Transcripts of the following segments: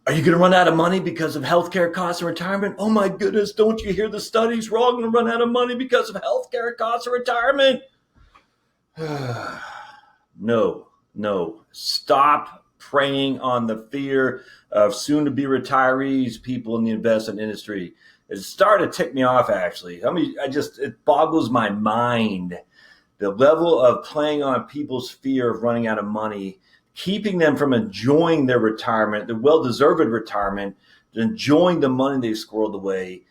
Are you going to run out of money because of healthcare costs in retirement? Oh my goodness, don't you hear the studies? We're all going to run out of money because of healthcare costs in retirement. No, no. Stop preying on the fear of soon to be retirees, people in the investment industry. It started to tick me off, actually. It boggles my mind. The level of playing on people's fear of running out of money, keeping them from enjoying their retirement, their well-deserved retirement, enjoying the money they've squirreled away.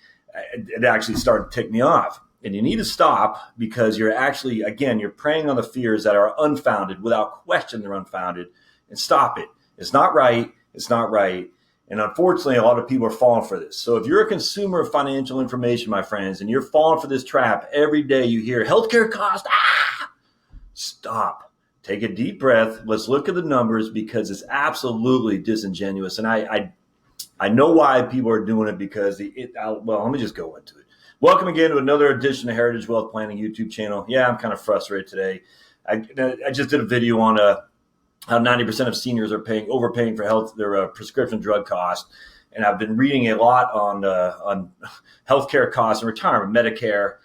It actually started to tick me off. And you need to stop, because you're actually, again, you're preying on the fears that are unfounded. Without question, they're unfounded. And stop it. It's not right. It's not right. And unfortunately, a lot of people are falling for this. So if you're a consumer of financial information, my friends, and you're falling for this trap, every day you hear healthcare cost, stop. Take a deep breath. Let's look at the numbers, because it's absolutely disingenuous. And I know why people are doing it, because let me just go into it. Welcome again to another edition of Heritage Wealth Planning YouTube channel. Yeah, I'm kind of frustrated today. I just did a video on how 90% of seniors are overpaying for their prescription drug costs. And I've been reading a lot on healthcare costs and retirement, Medicare,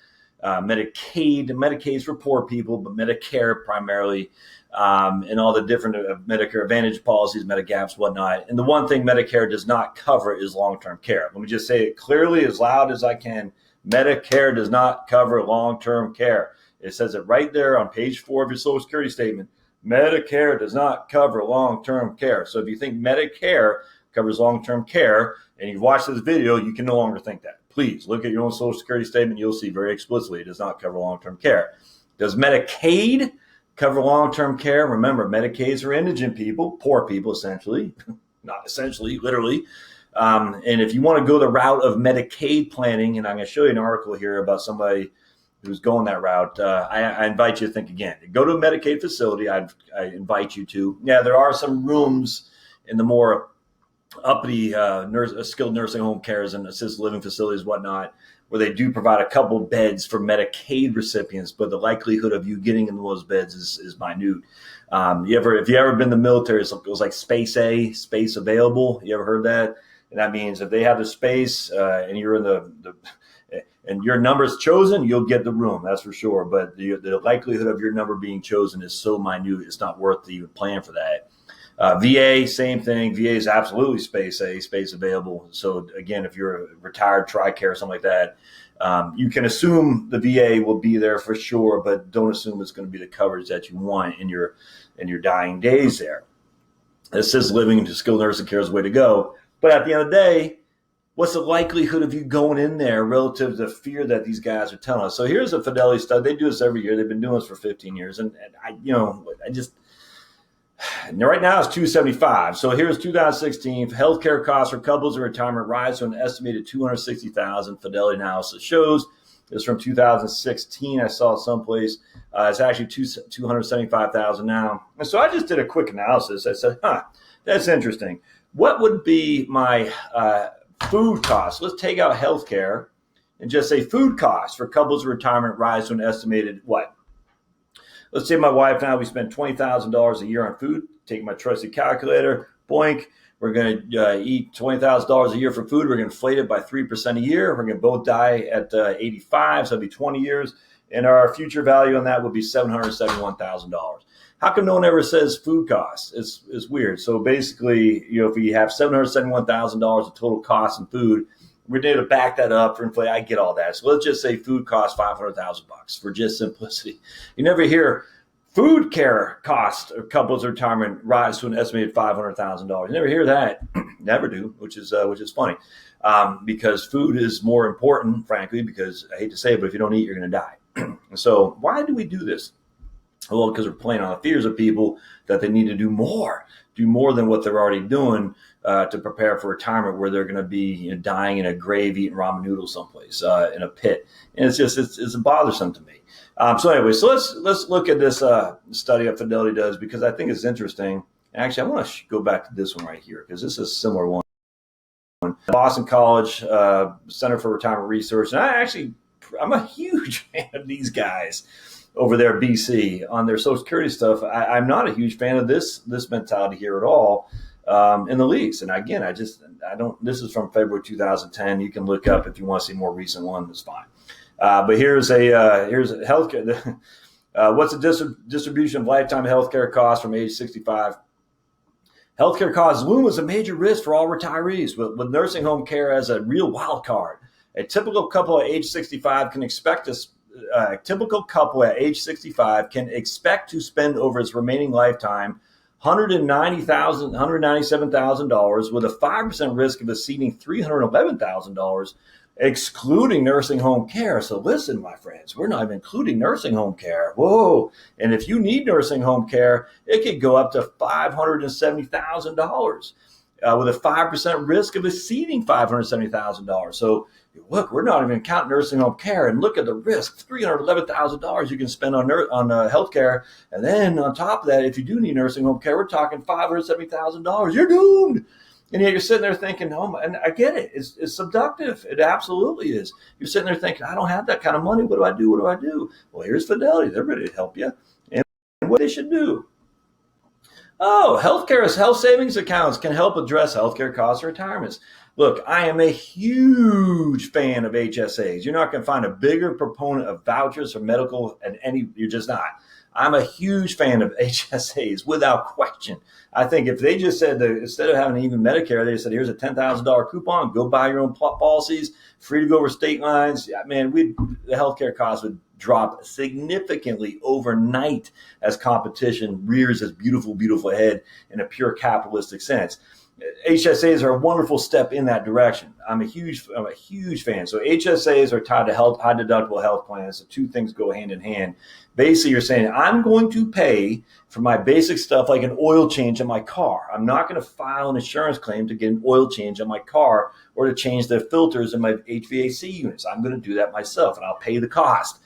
Medicaid. Medicaid's for poor people, but Medicare primarily, and all the different Medicare Advantage policies, Medicaps, whatnot. And the one thing Medicare does not cover is long-term care. Let me just say it clearly, as loud as I can. Medicare does not cover long-term care. It says it right there on page 4 of your Social Security statement. Medicare does not cover long-term care. So if you think Medicare covers long-term care and you've watched this video, you can no longer think that. Please look at your own Social Security statement. You'll see very explicitly it does not cover long-term care. Does Medicaid cover long-term care? Remember, Medicaids are indigent people, poor people essentially, not essentially, literally. And if you want to go the route of Medicaid planning, and I'm going to show you an article here about somebody who's going that route, I invite you to think again. Go to a Medicaid facility. I invite you to. Yeah, there are some rooms in the more uppity skilled nursing home cares and assisted living facilities, whatnot, where they do provide a couple beds for Medicaid recipients, but the likelihood of you getting in those beds is minute. If you ever been in the military, it was like space available. You ever heard that? And that means if they have the space and you're in and your number is chosen, you'll get the room. That's for sure. But the likelihood of your number being chosen is so minute, it's not worth even planning for that. VA, same thing. VA is absolutely space available. So again, if you're a retired TRICARE or something like that, you can assume the VA will be there for sure, but don't assume it's going to be the coverage that you want in your dying days there. Assisted living to skilled nursing care is the way to go. But at the end of the day, what's the likelihood of you going in there relative to the fear that these guys are telling us? So here's a Fidelity study. They do this every year. They've been doing this for 15 years. And right now it's 275. So here's 2016. Healthcare costs for couples in retirement rise to an estimated 260,000. Fidelity analysis shows it's from 2016. I saw someplace. It's actually 275,000 now. And so I just did a quick analysis. I said, that's interesting. What would be my food costs? Let's take out healthcare and just say food costs for couples in retirement rise to an estimated what? Let's say my wife and I, we spend $20,000 a year on food. Take my trusty calculator, boink. We're going to eat $20,000 a year for food. We're going to inflate it by 3% a year. We're going to both die at 85, so that'll be 20 years. And our future value on that would be $771,000. How come no one ever says food costs? It's weird. So basically, if we have $771,000 of total costs in food, we're able to back that up for inflation. I get all that. So let's just say food costs $500,000 for just simplicity. You never hear food care cost of couples retirement rise to an estimated $500,000. You never hear that. Never do, which is funny, because food is more important, frankly. Because I hate to say it, but if you don't eat, you're going to die. So why do we do this? Well, because we're playing on the fears of people that they need to do more than what they're already doing to prepare for retirement, where they're going to be dying in a grave eating ramen noodles someplace in a pit. And it's bothersome to me. So let's look at this study that Fidelity does, because I think it's interesting. Actually, I want to go back to this one right here, because this is a similar one. Boston College Center for Retirement Research. And I'm a huge fan of these guys over there at BC on their Social Security stuff. I'm not a huge fan of this mentality here at all. in the lease. And again, this is from February 2010. You can look up if you want to see more recent one. That's fine. But here's healthcare. What's the distribution of lifetime healthcare costs from age 65? Healthcare costs loom as a major risk for all retirees, with nursing home care as a real wild card. A typical couple at age 65 can expect to spend over its remaining lifetime $197,000 with a 5% risk of exceeding $311,000, excluding nursing home care. So listen, my friends, we're not even including nursing home care. Whoa. And if you need nursing home care, it could go up to $570,000 with a 5% risk of exceeding $570,000. So look, we're not even counting nursing home care, and look at the risk, $311,000 you can spend on health care. And then on top of that, if you do need nursing home care, we're talking $570,000. You're doomed. And yet you're sitting there thinking, oh, and I get it. It's seductive. It absolutely is. You're sitting there thinking, I don't have that kind of money. What do I do? What do I do? Well, here's Fidelity. They're ready to help you. And what they should do. Oh, health savings accounts can help address healthcare costs and retirements. Look, I am a huge fan of HSAs. You're not going to find a bigger proponent of vouchers for medical you're just not. I'm a huge fan of HSAs without question. I think if they just said that instead of having even Medicare, they said, here's a $10,000 coupon, go buy your own policies, free to go over state lines. Yeah, man, the healthcare costs would drop significantly overnight as competition rears its beautiful, beautiful head in a pure capitalistic sense. HSAs are a wonderful step in that direction. I'm a huge fan. So HSAs are tied to high deductible health plans. The two things go hand in hand. Basically, you're saying, I'm going to pay for my basic stuff like an oil change on my car. I'm not going to file an insurance claim to get an oil change on my car or to change the filters in my HVAC units. I'm going to do that myself, and I'll pay the cost.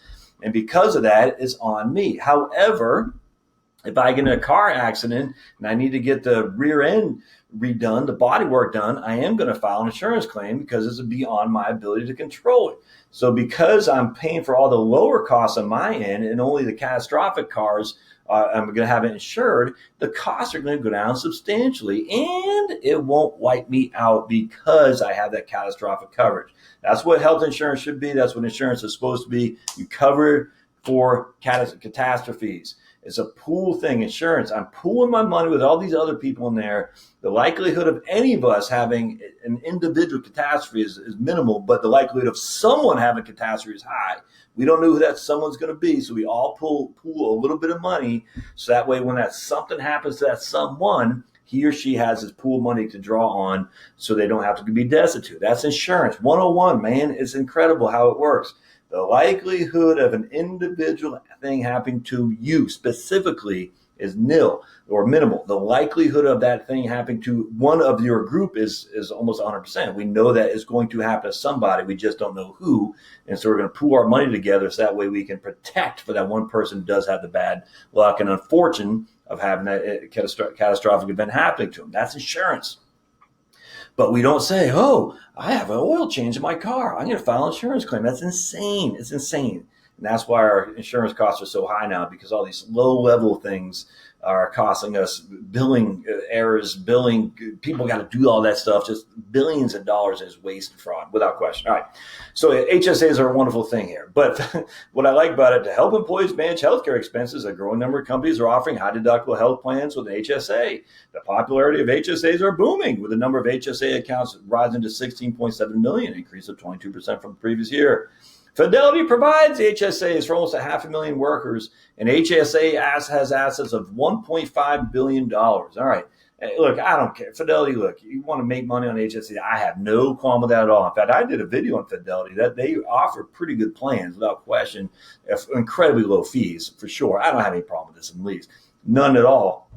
And because of that, it's on me. However, if I get in a car accident and I need to get the rear end redone, the body work done, I am going to file an insurance claim because it's beyond my ability to control it. So because I'm paying for all the lower costs on my end and only the catastrophic cars I'm going to have it insured, the costs are going to go down substantially, and it won't wipe me out because I have that catastrophic coverage. That's what health insurance should be. That's what insurance is supposed to be. You cover for catastrophes. It's a pool thing, insurance. I'm pooling my money with all these other people in there. The likelihood of any of us having an individual catastrophe is minimal, but the likelihood of someone having a catastrophe is high. We don't know who that someone's going to be, so we all pool a little bit of money, so that way when that something happens to that someone, he or she has his pool money to draw on so they don't have to be destitute. That's insurance 101, man. It's incredible how it works. The likelihood of an individual thing happening to you specifically is nil or minimal. The likelihood of that thing happening to one of your group is almost 100%. We know that it's going to happen to somebody. We just don't know who. And so we're going to pool our money together so that way we can protect for that one person who does have the bad luck and unfortune of having that catastrophic event happening to them. That's insurance. But we don't say, oh, I have an oil change in my car. I'm going to file an insurance claim. That's insane. It's insane. And that's why our insurance costs are so high now, because all these low-level things are costing us billing errors, people got to do all that stuff, just billions of dollars is waste and fraud, without question. All right. So HSAs are a wonderful thing here. But what I like about it, to help employees manage healthcare expenses, a growing number of companies are offering high-deductible health plans with an HSA. The popularity of HSAs are booming, with the number of HSA accounts rising to 16.7 million, an increase of 22% from the previous year. Fidelity provides HSAs for almost 500,000 workers, and HSA has assets of $1.5 billion. All right. Hey, look, I don't care. Fidelity, look, you want to make money on HSA, I have no qualm with that at all. In fact, I did a video on Fidelity that they offer pretty good plans, without question, incredibly low fees, for sure. I don't have any problem with this in the least. None at all.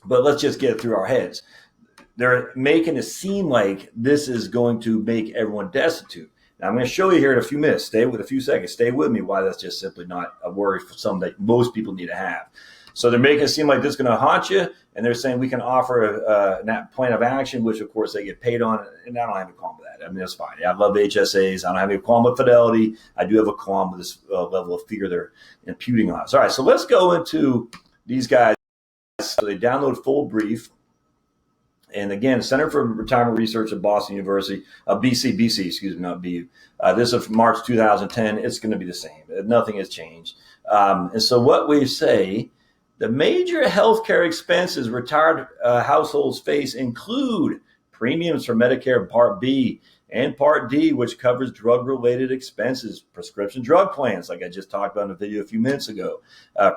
But let's just get it through our heads. They're making it seem like this is going to make everyone destitute. Now, I'm going to show you here in a few minutes. Stay with a few seconds. Stay with me why that's just simply not a worry for something that most people need to have. So they're making it seem like this is going to haunt you, and they're saying we can offer a plan of action, which, of course, they get paid on, and I don't have a qualm with that. I mean, that's fine. I love HSAs. I don't have any qualm with Fidelity. I do have a qualm with this level of fear they're imputing on us. All right, so let's go into these guys. So they download full brief. And again, Center for Retirement Research at Boston University, BC, excuse me, not BU. This is from March 2010. It's going to be the same. Nothing has changed. And so what we say, the major healthcare expenses retired households face include premiums for Medicare Part B and Part D, which covers drug-related expenses, prescription drug plans, like I just talked about in a video a few minutes ago,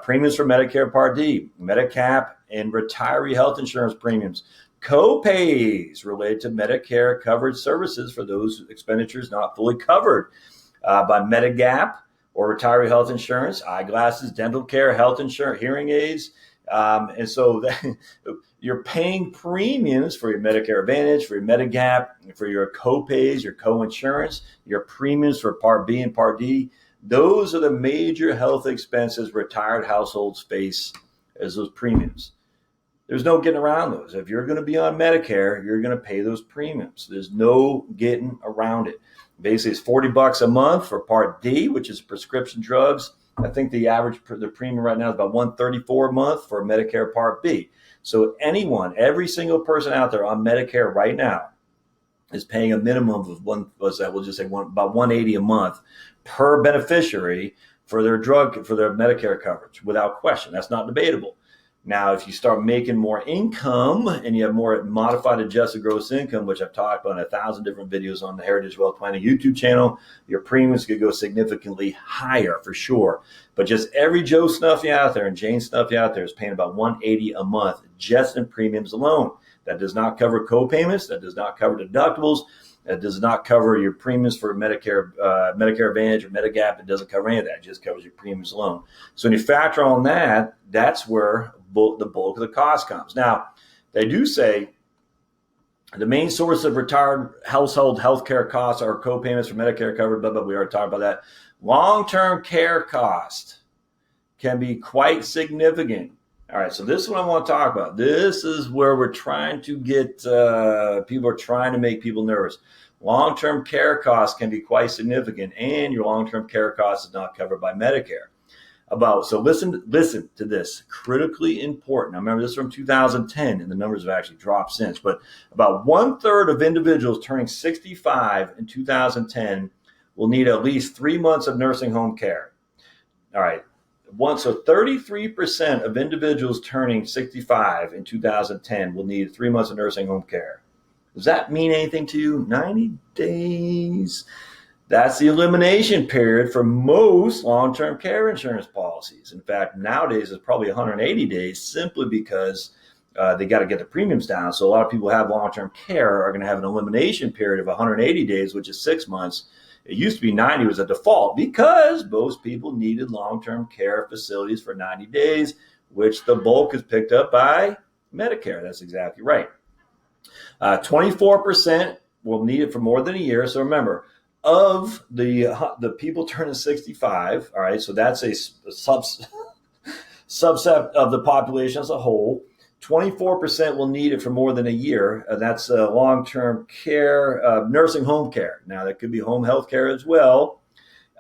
premiums for Medicare Part D, Medicap, and retiree health insurance premiums, co-pays related to Medicare covered services for those expenditures not fully covered by Medigap or retiree health insurance, eyeglasses, dental care, health insurance, hearing aids. And so you're paying premiums for your Medicare Advantage, for your Medigap, for your co-pays, your co-insurance, your premiums for Part B and Part D. Those are the major health expenses retired households face as those premiums. There's no getting around those. If you're going to be on Medicare, you're going to pay those premiums. There's no getting around it. Basically, it's $40 a month for Part D, which is prescription drugs. I think the average, the premium right now is about $134 a month for Medicare Part B. So anyone, every single person out there on Medicare right now is paying a minimum of about $180 a month per beneficiary for their Medicare coverage, without question. That's not debatable. Now, if you start making more income and you have more modified adjusted gross income, which I've talked about in 1,000 different videos on the Heritage Wealth Planning YouTube channel, your premiums could go significantly higher for sure. But just every Joe Snuffy out there and Jane Snuffy out there is paying about $180 a month just in premiums alone. That does not cover co-payments. That does not cover deductibles. That does not cover your premiums for Medicare Advantage or Medigap. It doesn't cover any of that. It just covers your premiums alone. So when you factor on that, that's where the bulk of the cost comes. Now, they do say the main source of retired household health care costs are co-payments for Medicare covered, but we already talked about that. Long-term care cost can be quite significant. All right, so this is what I want to talk about. This is where we're trying to get people are trying to make people nervous. Long-term care costs can be quite significant, and your long-term care cost is not covered by Medicare. So listen to this, critically important. I remember this from 2010, and the numbers have actually dropped since, but about 1/3 of individuals turning 65 in 2010 will need at least 3 months of nursing home care. All right. So 33% of individuals turning 65 in 2010 will need 3 months of nursing home care. Does that mean anything to you? 90 days. That's the elimination period for most long-term care insurance policies. In fact, nowadays it's probably 180 days simply because they got to get the premiums down. So a lot of people who have long-term care are going to have an elimination period of 180 days, which is 6 months. It used to be 90 was a default because most people needed long-term care facilities for 90 days, which the bulk is picked up by Medicare. That's exactly right. 24% will need it for more than a year. So remember, of the people turning 65, all right, so that's a subset of the population as a whole. 24% will need it for more than a year. That's long-term care, nursing home care. Now, that could be home health care as well.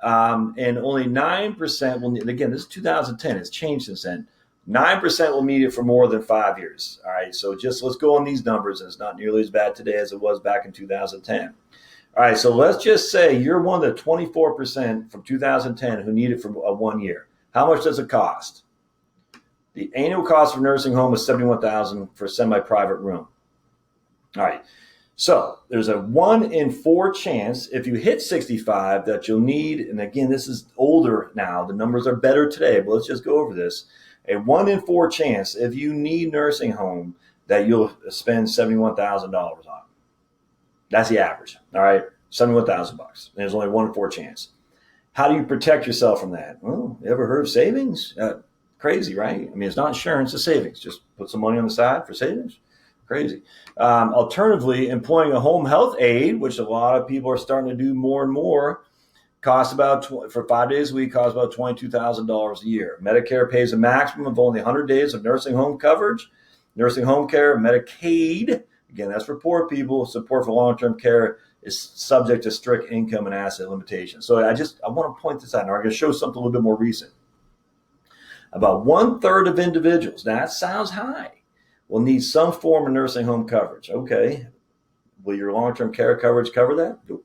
And only 9% will need, again, this is 2010. It's changed since then. 9% will need it for more than 5 years. All right, so just let's go on these numbers. And it's not nearly as bad today as it was back in 2010. All right, so let's just say you're one of the 24% from 2010 who need it for 1 year. How much does it cost? The annual cost for nursing home is $71,000 for a semi-private room. All right, so there's a 1 in 4 chance if you hit 65 that you'll need, and again, this is older now. The numbers are better today, but let's just go over this. A 1 in 4 chance if you need nursing home that you'll spend $71,000 on. That's the average. All right, $71,000. There's only 1 in 4 chance. How do you protect yourself from that? Well, you ever heard of savings? Crazy, right? I mean, it's not insurance, it's savings. Just put some money on the side for savings. Crazy. Alternatively, employing a home health aide, which a lot of people are starting to do more and more, costs about, for 5 days a week, costs about $22,000 a year. Medicare pays a maximum of only 100 days of nursing home coverage. Nursing home care, Medicaid, again, that's for poor people. Support for long-term care is subject to strict income and asset limitations. So I want to point this out. Now, I'm going to show something a little bit more recent. About 1/3 of individuals, now that sounds high, will need some form of nursing home coverage. Okay. Will your long-term care coverage cover that? Nope.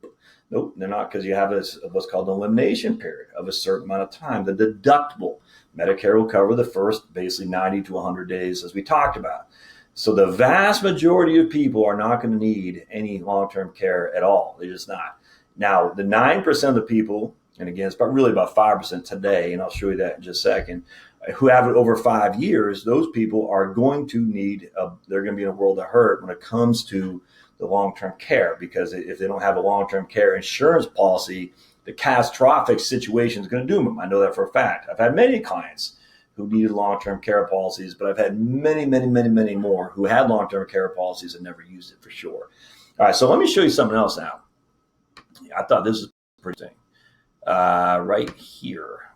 Nope, they're not, because you have what's called an elimination period of a certain amount of time. The deductible. Medicare will cover the first basically 90 to 100 days, as we talked about. So the vast majority of people are not going to need any long-term care at all. They're just not. Now, the 9% of the people, and again, it's really about 5% today, and I'll show you that in just a second, who have it over 5 years, those people are going to need, they're going to be in a world of hurt when it comes to the long-term care, because if they don't have a long-term care insurance policy, the catastrophic situation is going to doom them. I know that for a fact. I've had many clients who needed long-term care policies, but I've had many, many, many, many more who had long-term care policies and never used it for sure. All right, so let me show you something else now. I thought this was pretty interesting. Right here.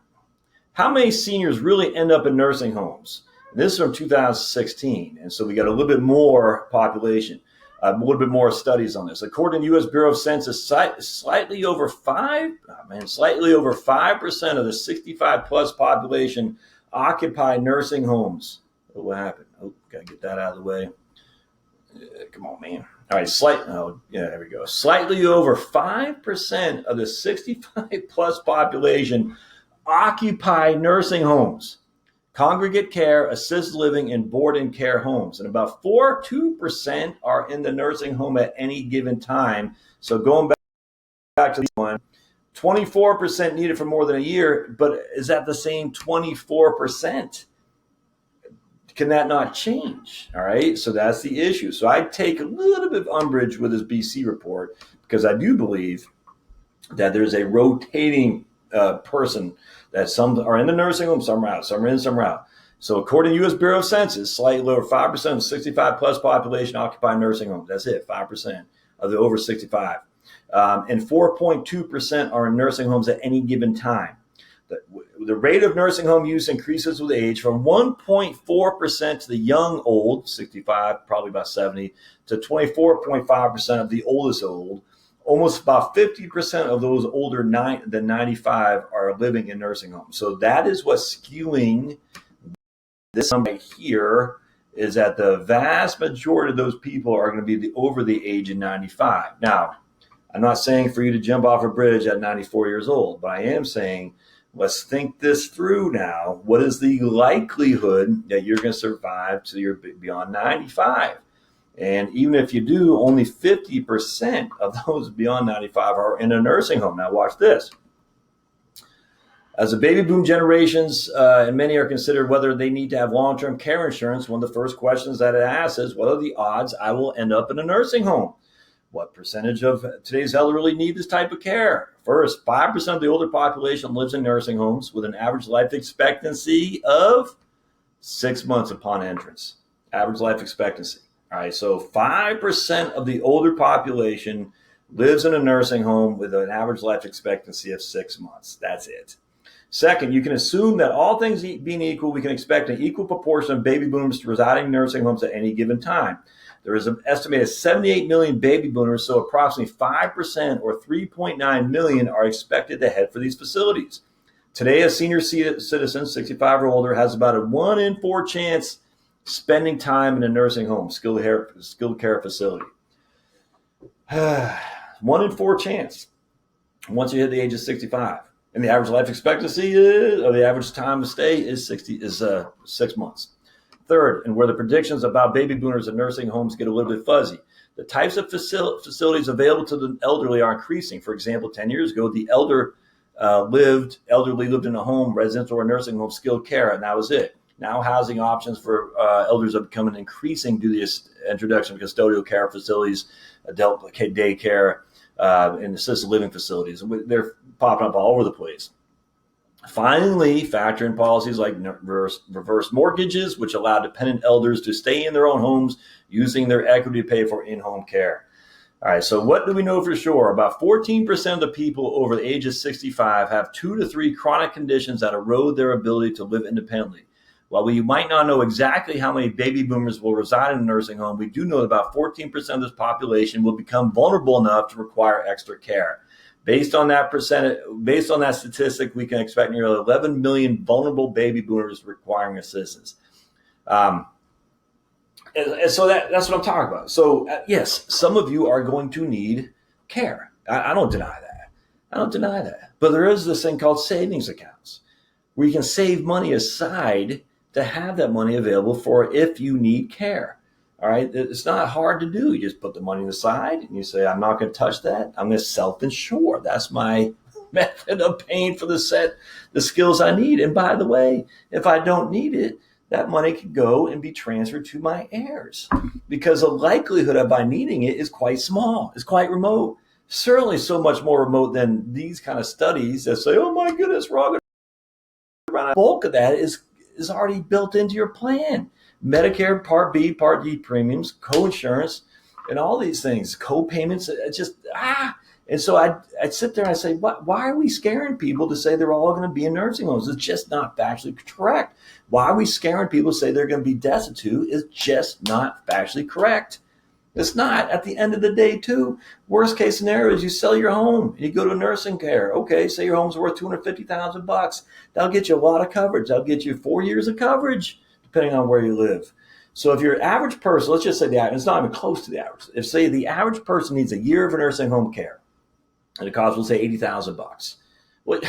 How many seniors really end up in nursing homes? And this is from 2016, and so we got a little bit more population. A little bit more studies on this. According to U.S. Bureau of Census, slightly over 5% of the 65 plus population occupy nursing homes. Oh, what happened? Oh, gotta get that out of the way. Come on, man. All right, there we go. Slightly over 5% of the 65 plus population occupy nursing homes, congregate care, assisted living, and board and care homes. And about 2% are in the nursing home at any given time. So going back to this one, 24% needed for more than a year, but is that the same 24%? Can that not change? All right, so that's the issue. So I take a little bit of umbrage with this BC report, because I do believe that there's a rotating person, that some are in the nursing home, some are out, some are in, some are out. So according to U.S. Bureau of Census, slightly over 5% of the 65 plus population occupy nursing homes. That's it, 5% of the over 65. And 4.2% are in nursing homes at any given time. The rate of nursing home use increases with age from 1.4% to the young old, 65, probably about 70, to 24.5% of the oldest old. Almost about 50% of those older than 95 are living in nursing homes. So that is what's skewing this number right here, is that the vast majority of those people are going to be over the age of 95. Now, I'm not saying for you to jump off a bridge at 94 years old, but I am saying let's think this through now. What is the likelihood that you're going to survive till you're beyond 95? And even if you do, only 50% of those beyond 95 are in a nursing home. Now watch this. As the baby boom generations, and many are considered whether they need to have long-term care insurance, one of the first questions that it asks is, what are the odds I will end up in a nursing home? What percentage of today's elderly need this type of care? First, 5% of the older population lives in nursing homes with an average life expectancy of 6 months upon entrance. Average life expectancy. All right, so 5% of the older population lives in a nursing home with an average life expectancy of 6 months. That's it. Second, you can assume that all things being equal, we can expect an equal proportion of baby boomers residing in nursing homes at any given time. There is an estimated 78 million baby boomers, so approximately 5% or 3.9 million are expected to head for these facilities. Today, a senior citizen, 65 or older, has about a 1 in 4 chance spending time in a nursing home, skilled care facility. 1 in 4 chance once you hit the age of 65. And the average life expectancy or the average time to stay is 6 months. Third, and where the predictions about baby boomers and nursing homes get a little bit fuzzy, the types of facilities available to the elderly are increasing. For example, 10 years ago, the elderly lived in a home, residential or nursing home, skilled care, and that was it. Now housing options for elders are becoming increasing due to the introduction of custodial care facilities, adult daycare, and assisted living facilities. They're popping up all over the place. Finally, factor in policies like reverse mortgages, which allow dependent elders to stay in their own homes using their equity to pay for in-home care. All right, so what do we know for sure? About 14% of the people over the age of 65 have 2 to 3 chronic conditions that erode their ability to live independently. While we might not know exactly how many baby boomers will reside in a nursing home, we do know that about 14% of this population will become vulnerable enough to require extra care. Based on that statistic, we can expect nearly 11 million vulnerable baby boomers requiring assistance. And And so that's what I'm talking about. So yes, some of you are going to need care. I don't deny that. I don't deny that. But there is this thing called savings accounts where you can save money aside to have that money available for if you need care. All right. It's not hard to do. You just put the money aside and you say, I'm not going to touch that. I'm going to self-insure. That's my method of paying for the skills I need. And by the way, if I don't need it, that money could go and be transferred to my heirs because the likelihood of I needing it is quite small. It's quite remote. Certainly so much more remote than these kind of studies that say, oh my goodness, we're all going to run out. The bulk of that is already built into your plan. Medicare, Part B, Part D premiums, co-insurance, and all these things, co-payments, And so I'd sit there and I'd say, why are we scaring people to say they're all going to be in nursing homes? It's just not factually correct. Why are we scaring people to say they're going to be destitute? It's just not factually correct. It's not. At the end of the day, too, worst case scenario is you sell your home and you go to nursing care. Okay, say your home's worth $250,000. That'll get you a lot of coverage. That'll get you 4 years of coverage, depending on where you live. So if your average person, let's just say it's not even close to the average. If say the average person needs a year of nursing home care, and it costs, we'll say, $80,000. Well,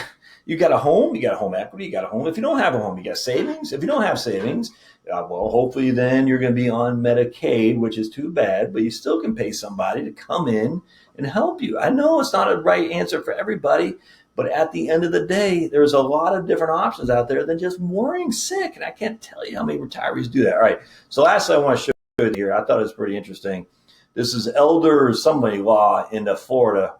you got a home equity, you got a home. If you don't have a home, you got savings. If you don't have savings, well, hopefully then you're going to be on Medicaid, which is too bad, but you still can pay somebody to come in and help you. I know it's not a right answer for everybody, but at the end of the day, there's a lot of different options out there than just worrying sick. And I can't tell you how many retirees do that. All right. So lastly, I want to show you here. I thought it was pretty interesting. This is elder somebody law in Florida.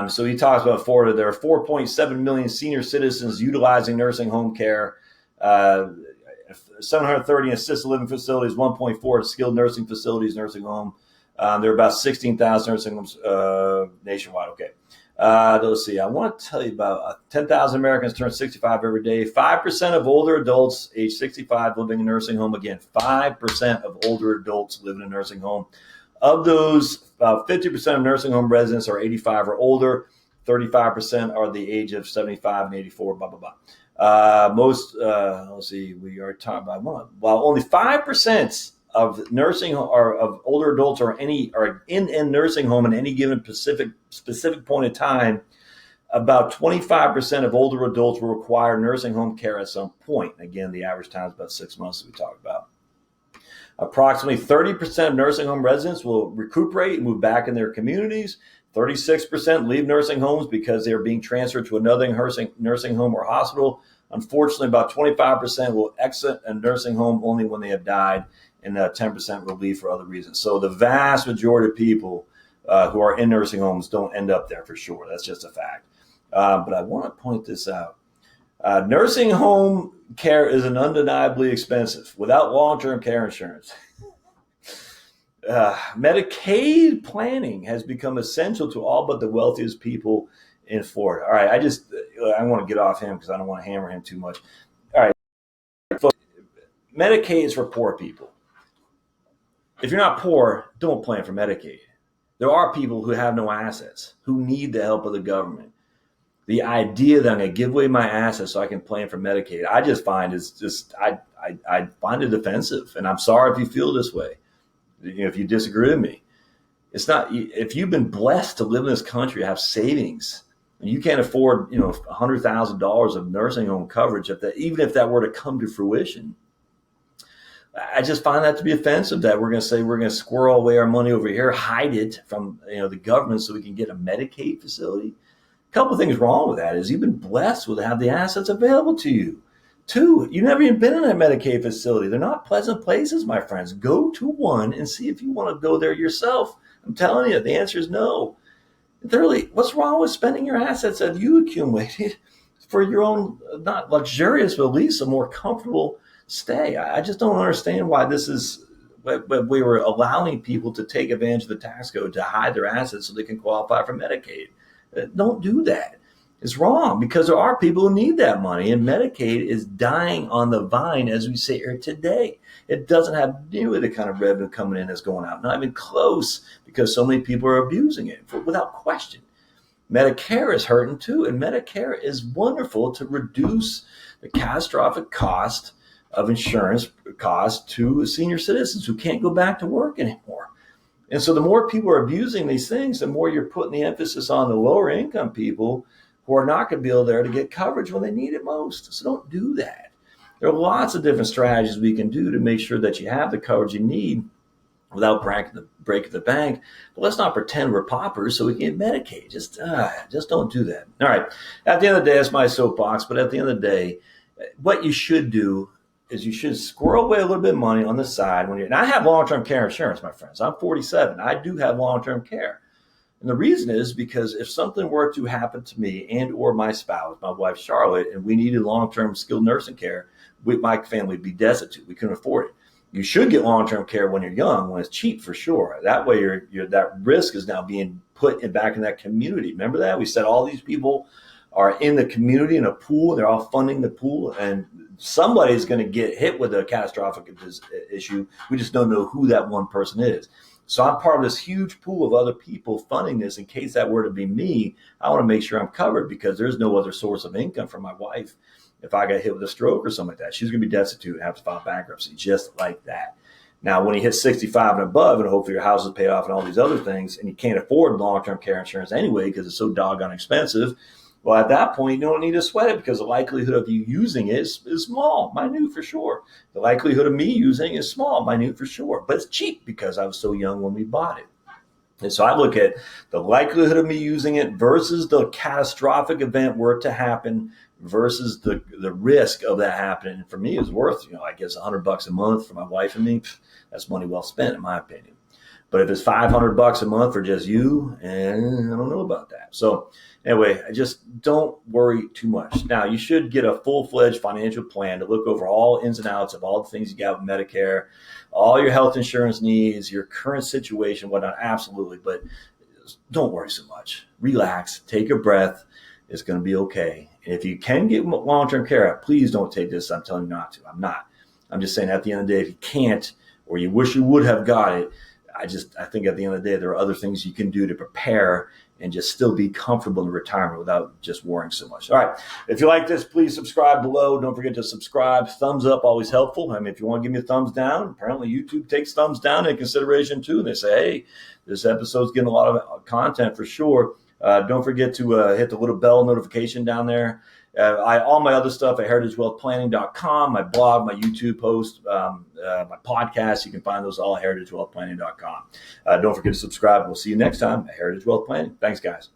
So he talks about Florida. There are 4.7 million senior citizens utilizing nursing home care, 730 assisted living facilities, 1.4 skilled nursing facilities, nursing home. There are about 16,000 nursing homes nationwide. Okay. Let's see. I want to tell you about 10,000 Americans turn 65 every day. 5% of older adults age 65 living in a nursing home. Again, 5% of older adults live in a nursing home. Of those, about 50% of nursing home residents are 85 or older. 35% are the age of 75 and 84, blah, blah, blah. Let's see, we are talking about one. While only 5% of nursing or of older adults are in a nursing home in any given specific point in time, about 25% of older adults will require nursing home care at some point. Again, the average time is about 6 months, as we talked about. Approximately 30% of nursing home residents will recuperate and move back in their communities. 36% leave nursing homes because they are being transferred to another nursing home or hospital. Unfortunately, about 25% will exit a nursing home only when they have died, and 10% will leave for other reasons. So the vast majority of people who are in nursing homes don't end up there for sure. That's just a fact. But I want to point this out. Nursing home care is undeniably expensive without long-term care insurance. Medicaid planning has become essential to all but the wealthiest people in Florida. All right, I want to get off him because I don't want to hammer him too much. All right, folks, Medicaid is for poor people. If you're not poor, don't plan for Medicaid. There are people who have no assets, who need the help of the government. The idea that I'm going to give away my assets so I can plan for Medicaid, I just find I find it offensive. And I'm sorry if you feel this way. If you disagree with me, it's not. If you've been blessed to live in this country, have savings, and you can't afford, $100,000 of nursing home coverage, even if that were to come to fruition, I just find that to be offensive. That we're going to say we're going to squirrel away our money over here, hide it from the government so we can get a Medicaid facility. A couple of things wrong with that is you've been blessed with have the assets available to you. Two, you've never even been in a Medicaid facility. They're not pleasant places, my friends. Go to one and see if you want to go there yourself. I'm telling you, the answer is no. Thirdly, what's wrong with spending your assets that you accumulated for your own, not luxurious, but at least a more comfortable stay? I just don't understand why this is. But we were allowing people to take advantage of the tax code to hide their assets so they can qualify for Medicaid. Don't do that. It's wrong because there are people who need that money, and Medicaid is dying on the vine as we sit here today. It doesn't have nearly the kind of revenue coming in as going out, not even close, because so many people are abusing it without question. Medicare is hurting too, and Medicare is wonderful to reduce the catastrophic cost of insurance costs to senior citizens who can't go back to work anymore. And so the more people are abusing these things, the more you're putting the emphasis on the lower income people who are not going to be able there to get coverage when they need it most. So don't do that. There are lots of different strategies we can do to make sure that you have the coverage you need without breaking the bank. But let's not pretend we're paupers so we can get Medicaid. Just don't do that. All right. At the end of the day, that's my soapbox. But at the end of the day, what you should do is you should squirrel away a little bit of money on the side and I have long-term care insurance, my friends. I'm 47. I do have long-term care. And the reason is because if something were to happen to me and or my spouse, my wife Charlotte, and we needed long-term skilled nursing care, my family would be destitute. We couldn't afford it. You should get long-term care when you're young, when it's cheap for sure. That way that risk is now being put back in that community. Remember that? We said all these people are in the community in a pool. They're all funding the pool, and somebody's going to get hit with a catastrophic issue. We just don't know who that one person is. So I'm part of this huge pool of other people funding this. In case that were to be me, I want to make sure I'm covered because there's no other source of income for my wife. If I got hit with a stroke or something like that, she's going to be destitute and have to file bankruptcy just like that. Now, when you hit 65 and above, and hopefully your house is paid off and all these other things, and you can't afford long-term care insurance anyway because it's so doggone expensive, well, at that point, you don't need to sweat it because the likelihood of you using it is small, minute for sure. The likelihood of me using it is small, minute for sure. But it's cheap because I was so young when we bought it. And so I look at the likelihood of me using it versus the catastrophic event were it to happen versus the risk of that happening. And for me, it's worth, I guess $100 a month for my wife and me. That's money well spent, in my opinion. But if it's $500 a month for just you, I don't know about that. So anyway, I just don't worry too much. Now, you should get a full-fledged financial plan to look over all ins and outs of all the things you got with Medicare, all your health insurance needs, your current situation, whatnot, absolutely. But don't worry so much. Relax, take a breath. It's going to be okay. And if you can get long-term care, please don't take this. I'm telling you not to. I'm not. I'm just saying at the end of the day, if you can't or you wish you would have got it, I think at the end of the day, there are other things you can do to prepare and just still be comfortable in retirement without just worrying so much. All right. If you like this, please subscribe below. Don't forget to subscribe. Thumbs up, always helpful. I mean, if you want to give me a thumbs down, apparently YouTube takes thumbs down into consideration too. And they say, hey, this episode's getting a lot of content for sure. Don't forget to hit the little bell notification down there. All my other stuff at heritagewealthplanning.com, my blog, my YouTube post, my podcast, you can find those all at heritagewealthplanning.com. Don't forget to subscribe. We'll see you next time at Heritage Wealth Planning. Thanks, guys.